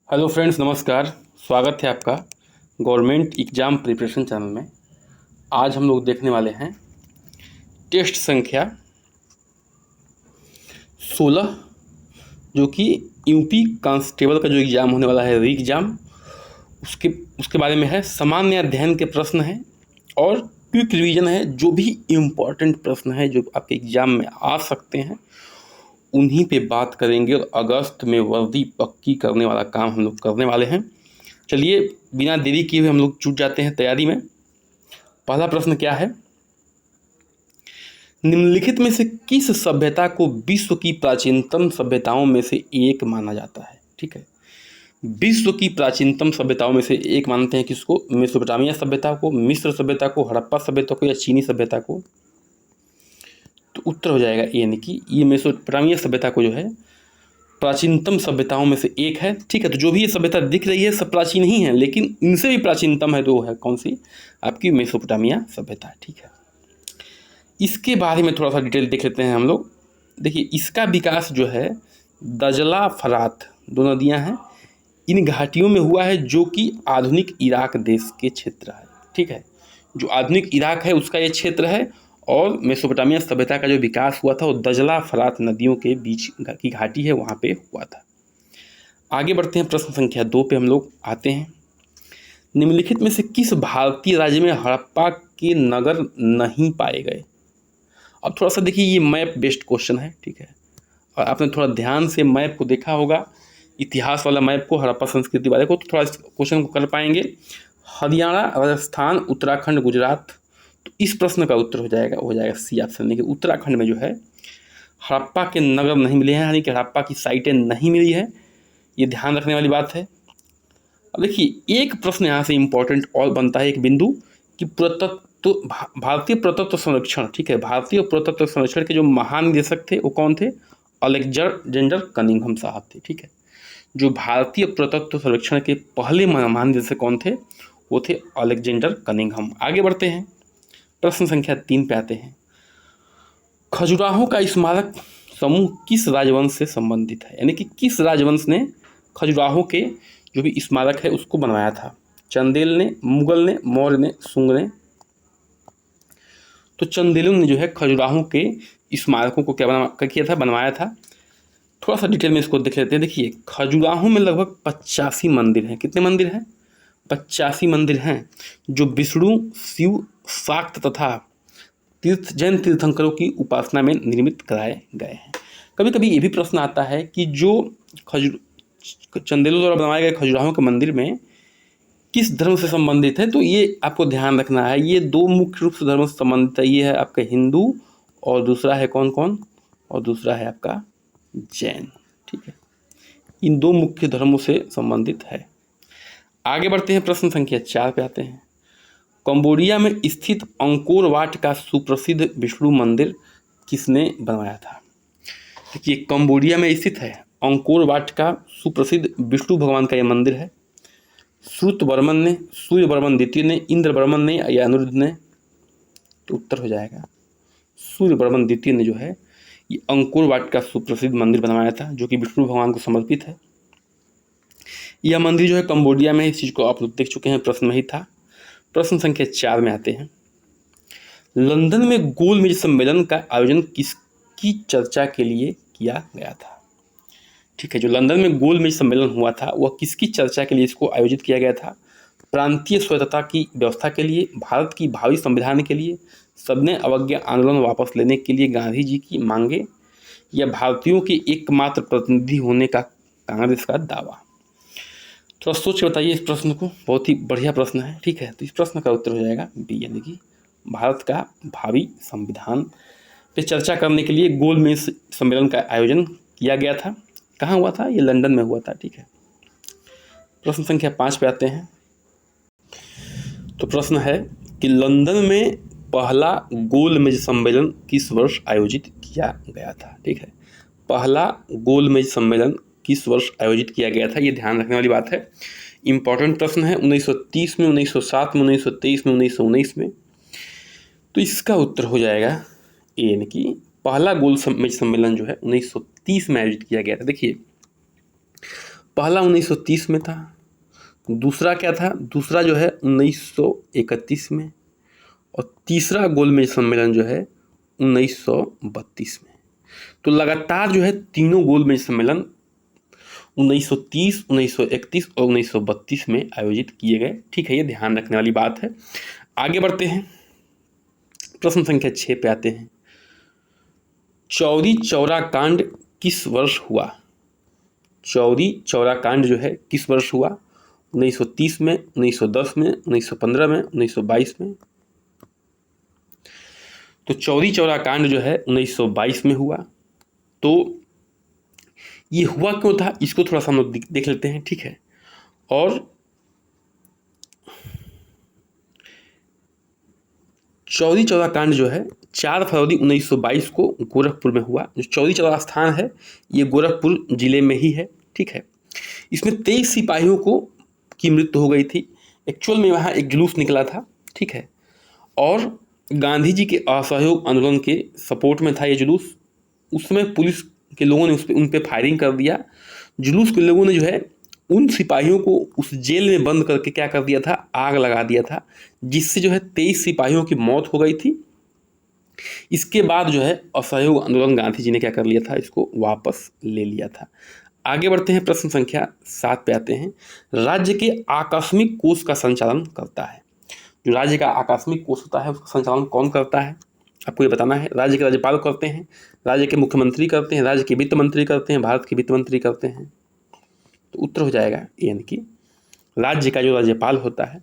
Hello friends, नमस्कार। स्वागत है आपका गवर्नमेंट एग्ज़ाम प्रिपरेशन चैनल में। आज हम लोग देखने वाले हैं टेस्ट संख्या 16, जो कि यूपी कांस्टेबल का जो एग्ज़ाम होने वाला है, री एग्ज़ाम, उसके उसके बारे में है। सामान्य अध्ययन के प्रश्न हैं और क्विक रिवीजन है। जो भी इम्पोर्टेंट प्रश्न है जो आपके एग्ज़ाम में आ सकते हैं, उन्हीं पे बात करेंगे और अगस्त में वर्दी पक्की करने वाला काम हम लोग करने वाले हैं। चलिए, बिना देरी किए हुए हम लोग जुट जाते हैं तैयारी में। पहला प्रश्न क्या है? निम्नलिखित में से किस सभ्यता को विश्व की प्राचीनतम सभ्यताओं में से एक माना जाता है? ठीक है, विश्व की प्राचीनतम सभ्यताओं में से एक मानते हैं किसको? मेसोपोटामिया सभ्यता को, मिस्र सभ्यता को, हड़प्पा सभ्यता को या चीनी सभ्यता को? तो उत्तर हो जाएगा ए, यानी कि ये मेसोपोटामिया सभ्यता को जो है प्राचीनतम सभ्यताओं में से एक है। ठीक है, तो जो भी ये सभ्यता दिख रही है सब प्राचीन ही है, लेकिन इनसे भी प्राचीनतम है तो वो है कौन सी? आपकी मेसोपोटामिया सभ्यता। ठीक है, इसके बारे में थोड़ा सा डिटेल देख लेते हैं हम लोग। देखिए, इसका विकास जो है दजला फरात, दो नदियां हैं, इन घाटियों में हुआ है, जो कि आधुनिक इराक देश के क्षेत्र है। ठीक है, जो आधुनिक इराक है उसका ये क्षेत्र है, और मेसोपोटामिया सभ्यता का जो विकास हुआ था वो दजला फरात नदियों के बीच की घाटी है, वहाँ पे हुआ था। आगे बढ़ते हैं, प्रश्न संख्या 2 पे हम लोग आते हैं। निम्नलिखित में से किस भारतीय राज्य में हड़प्पा के नगर नहीं पाए गए? अब थोड़ा सा देखिए, ये मैप बेस्ड क्वेश्चन है। ठीक है, और आपने थोड़ा ध्यान से मैप को देखा होगा, इतिहास वाला मैप को, हड़प्पा संस्कृति वाले को, तो थोड़ा इस क्वेश्चन को कर पाएंगे। हरियाणा, राजस्थान, उत्तराखंड, गुजरात। तो इस प्रश्न का उत्तर हो जाएगा सी ऑप्शन, यानी कि उत्तराखंड में जो है हड़प्पा के नगर नहीं मिले हैं, यानी कि हड़प्पा की साइटें नहीं मिली है। ये ध्यान रखने वाली बात है। अब देखिए, एक प्रश्न यहाँ से इम्पोर्टेंट और बनता है, एक बिंदु, कि पुरातत्व, भारतीय पुरातत्व संरक्षण, ठीक है, भारतीय पुरातत्व संरक्षण के जो महानिदेशक थे वो कौन थे? अलेक्जेंडर कनिंघम साहब थे। ठीक है, जो भारतीय पुरातत्व संरक्षण के पहले महानिदेशक कौन थे? वो थे अलेक्जेंडर कनिंघम। आगे बढ़ते हैं, प्रश्न संख्या 3 पे आते हैं। खजुराहो का स्मारक समूह किस राजवंश से संबंधित है? यानी कि किस राजवंश ने खजुराहो के जो भी स्मारक है उसको बनवाया था? चंदेल ने, मुगल ने, मौर्य ने, शुंग ने? तो चंदेलों ने जो है खजुराहो के स्मारकों को क्या किया था? बनवाया था। थोड़ा सा डिटेल में इसको देख लेते हैं। देखिए, खजुराहो में लगभग 85 मंदिर हैं। कितने मंदिर हैं? 85 मंदिर हैं, जो विष्णु, शिव, शाक्त तथा जैन तीर्थंकरों की उपासना में निर्मित कराए गए हैं। कभी कभी ये भी प्रश्न आता है कि जो चंदेलों द्वारा बनवाए गए खजुराहो के मंदिर में किस धर्म से संबंधित है, तो ये आपको ध्यान रखना है। ये दो मुख्य रूप से धर्मों से संबंधित है। ये है आपका हिंदू, और दूसरा है कौन कौन? और दूसरा है आपका जैन। ठीक है, इन दो मुख्य धर्मों से संबंधित है। आगे बढ़ते हैं, प्रश्न संख्या 4 पे आते हैं। कंबोडिया में स्थित अंकोर वाट का सुप्रसिद्ध विष्णु मंदिर किसने बनवाया था? देखिए, कंबोडिया में स्थित है अंकोर वाट का सुप्रसिद्ध विष्णु भगवान का यह मंदिर है। श्रुतवर्मन ने, सूर्यवर्मन द्वितीय ने, इंद्रवर्मन ने या अनिरुद्ध ने? तो उत्तर हो जाएगा सूर्यवर्मन द्वितीय ने जो है ये अंकोर वाट का सुप्रसिद्ध मंदिर बनवाया था, जो कि विष्णु भगवान को समर्पित है। यह मंदिर जो है कंबोडिया में है। इस चीज़ को आप लोग देख चुके हैं, प्रश्न में ही था। प्रश्न संख्या 4 में आते हैं। लंदन में गोलमेज सम्मेलन का आयोजन किसकी चर्चा के लिए किया गया था? ठीक है, जो लंदन में गोलमेज सम्मेलन हुआ था वह किसकी चर्चा के लिए इसको आयोजित किया गया था? प्रांतीय स्वायत्तता की व्यवस्था के लिए, भारत की भावी संविधान के लिए, सबने अवज्ञा आंदोलन वापस लेने के लिए गांधी जी की मांगे, या भारतीयों के एकमात्र प्रतिनिधि होने का कांग्रेस का दावा? थोड़ा सोच के बताइए इस प्रश्न को, बहुत ही बढ़िया प्रश्न है। ठीक है, तो इस प्रश्न का उत्तर हो जाएगा बी, यानी कि भारत का भावी संविधान पे चर्चा करने के लिए गोलमेज सम्मेलन का आयोजन किया गया था। कहाँ हुआ था? ये लंदन में हुआ था। ठीक है, प्रश्न संख्या 5 पे आते हैं। तो प्रश्न है कि लंदन में पहला गोलमेज सम्मेलन किस वर्ष आयोजित किया गया था? ठीक है, पहला गोलमेज सम्मेलन किस वर्ष आयोजित किया गया था? ये ध्यान रखने वाली बात है। इंपॉर्टेंट प्रश्न है। 1930 में, 1907 में, 1923 में, 1919 में? तो इसका उत्तर हो जाएगा ए, यानी कि पहला गोलमेज सम्मेलन जो है 1930 में आयोजित किया गया था। देखिए, पहला 1930 में था, दूसरा क्या था, दूसरा जो है 1931 में, और तीसरा गोलमेज सम्मेलन जो है 1932 में। तो लगातार जो है तीनों गोलमेज सम्मेलन 1930, 1931 और 1932 में आयोजित किए गए। ठीक है, ये ध्यान रखने वाली बात है। आगे बढ़ते हैं, प्रश्न संख्या 6 पे आते हैं। चौरी चौरा कांड किस वर्ष हुआ? चौरी चौरा कांड जो है किस वर्ष हुआ? 1930 में, 1910 में, 1915 में, 1922 में। तो चौरी चौरा कांड जो है 1922 में हुआ। तो ये हुआ क्यों था, इसको थोड़ा सा हम लोग देख लेते हैं। ठीक है, और चौरी चौरा कांड जो है 4 फरवरी 1922 को गोरखपुर में हुआ। जो चौरी चौरा स्थान है ये गोरखपुर जिले में ही है। ठीक है, इसमें 23 सिपाहियों की मृत्यु हो गई थी। एक्चुअल में वहाँ एक जुलूस निकला था। ठीक है, और गांधी जी के असहयोग आंदोलन के सपोर्ट में था ये जुलूस। उस समय पुलिस के लोगों ने उन पर फायरिंग कर दिया। जुलूस के लोगों ने जो है उन सिपाहियों को उस जेल में बंद करके क्या कर दिया था, आग लगा दिया था, जिससे जो है 23 सिपाहियों की मौत हो गई थी। इसके बाद जो है असहयोग आंदोलन गांधी जी ने क्या कर लिया था, इसको वापस ले लिया था। आगे बढ़ते हैं, प्रश्न संख्या 7 पे आते हैं। राज्य के आकस्मिक कोष का संचालन करता है। जो राज्य का आकस्मिक कोष होता है उसका संचालन कौन करता है, आपको ये बताना है। राज्य के राज्यपाल करते हैं, राज्य के मुख्यमंत्री करते हैं, राज्य के वित्त मंत्री करते हैं, भारत के वित्त मंत्री करते हैं। तो उत्तर हो जाएगा यानी कि राज्य का जो राज्यपाल होता है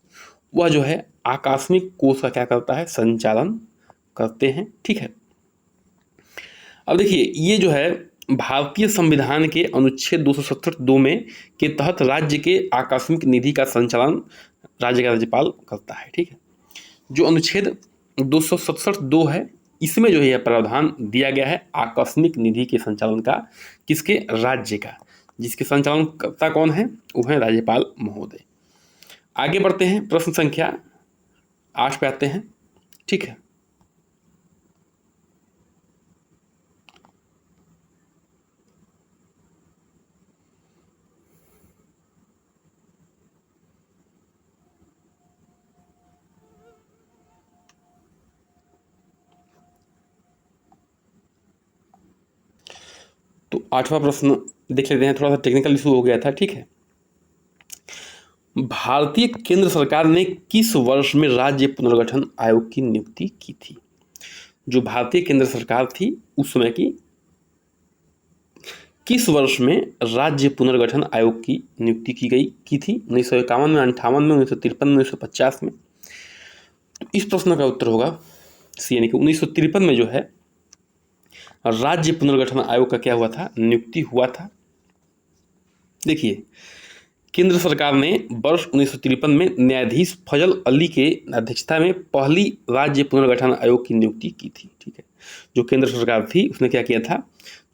वह जो है आकस्मिक कोष का क्या करता है, संचालन करते हैं। ठीक है, अब देखिए ये जो है भारतीय संविधान के अनुच्छेद 270(2) में के तहत राज्य के आकस्मिक निधि का संचालन राज्य का राज्यपाल करता है। ठीक है, जो अनुच्छेद 267(2) है इसमें जो है यह प्रावधान दिया गया है आकस्मिक निधि के संचालन का, किसके, राज्य का, जिसके संचालन करता कौन है, वो है राज्यपाल महोदय। आगे बढ़ते हैं, प्रश्न संख्या 8 पे आते हैं। ठीक है, तो 8वां प्रश्न देख लेते हैं। थोड़ा सा टेक्निकल इशू हो गया था। ठीक है, भारतीय केंद्र सरकार ने किस वर्ष में राज्य पुनर्गठन आयोग की नियुक्ति की थी? जो भारतीय केंद्र सरकार थी उस समय की किस वर्ष में राज्य पुनर्गठन आयोग की नियुक्ति की थी? 1951 में, 58 में, 1953 में, 1950 में। तो इस प्रश्न का उत्तर होगा सी, यानी कि 1953 में जो है राज्य पुनर्गठन आयोग का क्या हुआ था, नियुक्ति हुआ था। देखिए, केंद्र सरकार ने वर्ष 1953 में न्यायाधीश फजल अली के अध्यक्षता में पहली राज्य पुनर्गठन आयोग की नियुक्ति की थी। ठीक है, जो केंद्र सरकार थी उसने क्या किया था,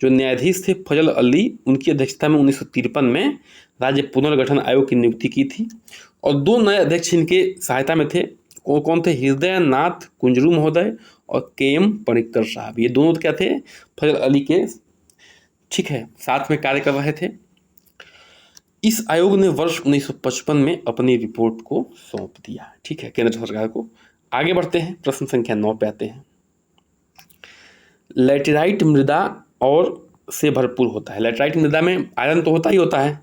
जो न्यायाधीश थे फजल अली, उनकी अध्यक्षता में 1953 में राज्य पुनर्गठन आयोग की नियुक्ति की थी। और 2 नए अध्यक्ष इनके सहायता में थे। वो कौन थे, हृदय नाथ कुंजरू महोदय और KM पणिक्कर साहब। ये दोनों क्या थे, फजल अली के, ठीक है, साथ में कार्य कर रहे थे। इस आयोग ने वर्ष 1955 में अपनी रिपोर्ट को सौंप दिया। ठीक है, केंद्र सरकार को। आगे बढ़ते हैं, प्रश्न संख्या 9 पे आते हैं। लैटेराइट मृदा और से भरपूर होता है। लैटेराइट मृदा में आयरन तो होता ही होता है,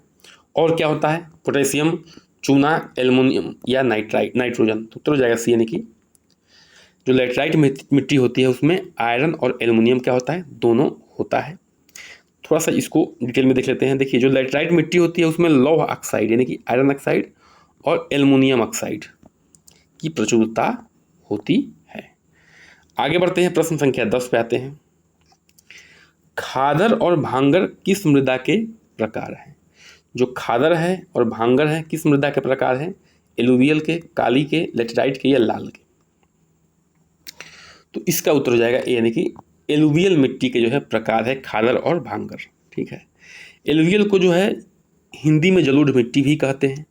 और क्या होता है, पोटेशियम, चूना, एल्युमिनियम या नाइट्रोजन। तो उत्तर हो जाएगा सी, यानी कि जो लैटेराइट मिट्टी होती है उसमें आयरन और एल्युमिनियम क्या होता है, दोनों होता है। थोड़ा सा इसको डिटेल में देख लेते हैं। देखिए, जो लैटेराइट मिट्टी होती है उसमें लौह ऑक्साइड यानी कि आयरन ऑक्साइड और एल्युमिनियम ऑक्साइड की प्रचुरता होती है। आगे बढ़ते हैं, प्रश्न संख्या 10 पे आते हैं। खादर और भांगर किस मृदा के प्रकार हैं? जो खादर है और भांगर है किस मृदा के प्रकार हैं? एलुवियल के, काली के, लेटेराइट के या लाल के? तो इसका उत्तर हो जाएगा ए, यानी कि एलुवियल मिट्टी के जो है प्रकार है खादर और भांगर। ठीक है, एलुवियल को जो है हिंदी में जलोढ़ मिट्टी भी कहते हैं।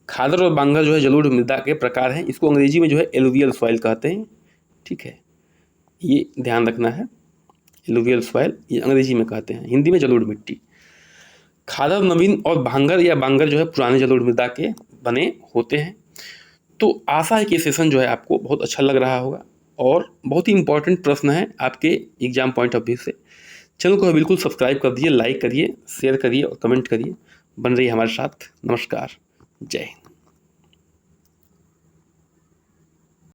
खादर और भांगर जो है जलोढ़ मृदा के प्रकार हैं। इसको अंग्रेजी में जो है एलुवियल सॉइल कहते हैं। ठीक है, ये ध्यान रखना है, एलुवियल सॉइल ये अंग्रेजी में कहते हैं, हिंदी में जलोढ़ मिट्टी। खादर नवीन और भांगर या बांगर जो है पुराने जलोढ़ मृदा के बने होते हैं। तो आशा है कि ये सेशन जो है आपको बहुत अच्छा लग रहा होगा और बहुत ही इंपॉर्टेंट प्रश्न है आपके एग्जाम पॉइंट ऑफ व्यू से। चैनल को बिल्कुल सब्सक्राइब कर दिए, लाइक करिए, शेयर करिए और कमेंट करिए। बन रही है हमारे साथ। नमस्कार, जय हिंद।